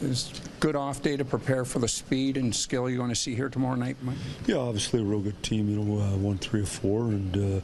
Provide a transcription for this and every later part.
Is good off day to prepare for the speed and skill you're going to see here tomorrow night, Mike? Yeah, obviously a real good team. Won 3 or 4, and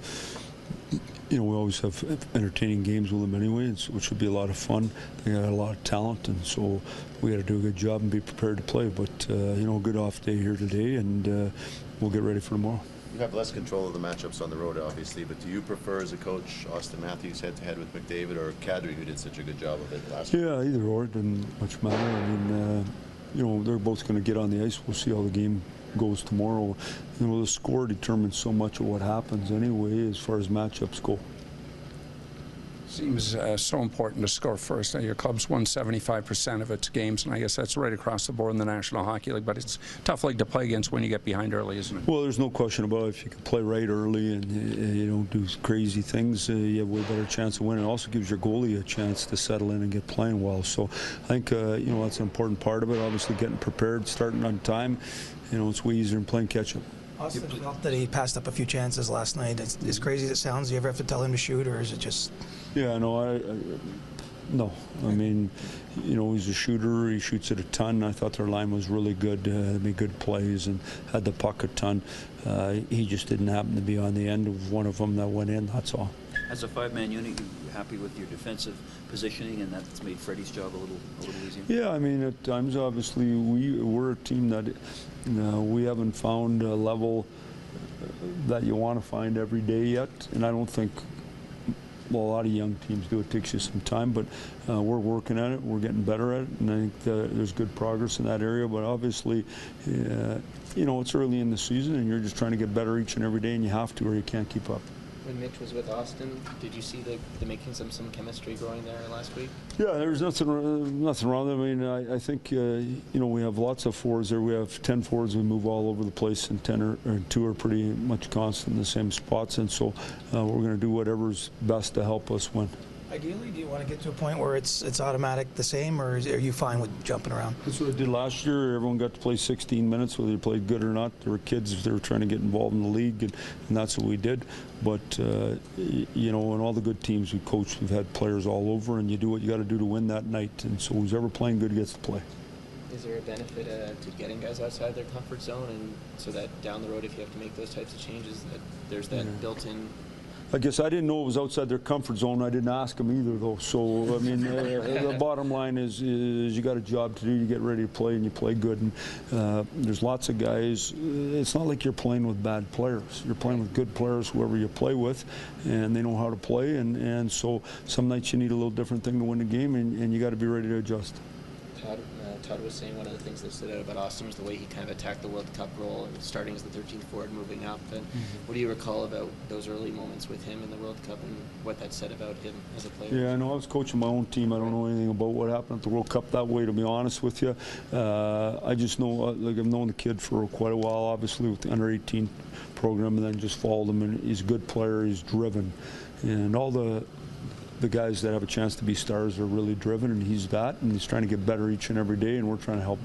we always have entertaining games with them anyway, which should be a lot of fun. They got a lot of talent, and so we got to do a good job and be prepared to play. But good off day here today, and we'll get ready for tomorrow. You have less control of the matchups on the road, obviously, but do you prefer, as a coach, Austin Matthews head-to-head with McDavid, or Kadri, who did such a good job of it last week? Yeah, either or. It doesn't much matter. I mean, they're both going to get on the ice. We'll see how the game goes tomorrow. The score determines so much of what happens anyway as far as matchups go. Seems so important to score first. Now, your club's won 75% of its games, and I guess that's right across the board in the National Hockey League, but it's a tough league to play against when you get behind early, isn't it? Well, there's no question about it. If you can play right early and you don't do crazy things, you have a way better chance of winning. It also gives your goalie a chance to settle in and get playing well. So I think that's an important part of it. Obviously, getting prepared, starting on time. It's way easier than playing catch-up. Austin felt that he passed up a few chances last night. As crazy as it sounds, do you ever have to tell him to shoot, or is it just... Yeah, no, no. I mean, he's a shooter. He shoots it a ton. I thought their line was really good. They made good plays and had the puck a ton. He just didn't happen to be on the end of one of them that went in, that's all. As a 5-man unit, you happy with your defensive positioning, and that's made Freddie's job a little easier? Yeah, I mean, at times, obviously, we're a team that we haven't found a level that you want to find every day yet, and I don't think, well, a lot of young teams do. It takes you some time, but we're working at it. We're getting better at it, and I think there's good progress in that area. But obviously, it's early in the season, and you're just trying to get better each and every day, and you have to, or you can't keep up. When Mitch was with Austin, did you see the makings of some chemistry growing there last week? Yeah, there's nothing wrong. I mean, I think we have lots of forwards there. We have 10 forwards. We move all over the place, and 10 or 2 are pretty much constant in the same spots. And so we're going to do whatever's best to help us win. Ideally, do you want to get to a point where it's automatic the same, or are you fine with jumping around? That's what I did last year. Everyone got to play 16 minutes, whether they played good or not. There were kids if they were trying to get involved in the league, and that's what we did. But in all the good teams we coached, we've had players all over, and you do what you got to do to win that night. And so who's ever playing good gets to play. Is there a benefit to getting guys outside their comfort zone, and so that down the road, if you have to make those types of changes, that there's that built-in? I guess I didn't know it was outside their comfort zone. I didn't ask them either, though. So, I mean, the bottom line is you got a job to do. You get ready to play, and you play good. And there's lots of guys. It's not like you're playing with bad players. You're playing with good players, whoever you play with, and they know how to play. And so some nights you need a little different thing to win the game, and you got to be ready to adjust. Todd was saying one of the things that stood out about Austin was the way he kind of attacked the World Cup role, and starting as the 13th forward, moving up. And what do you recall about those early moments with him in the World Cup, and what that said about him as a player? Yeah, I know. I was coaching my own team. I don't know anything about what happened at the World Cup that way, to be honest with you. I just know, like, I've known the kid for quite a while, obviously, with the under-18 program, and then just followed him. And he's a good player. He's driven, and all the guys that have a chance to be stars are really driven, and he's that, and he's trying to get better each and every day, and we're trying to help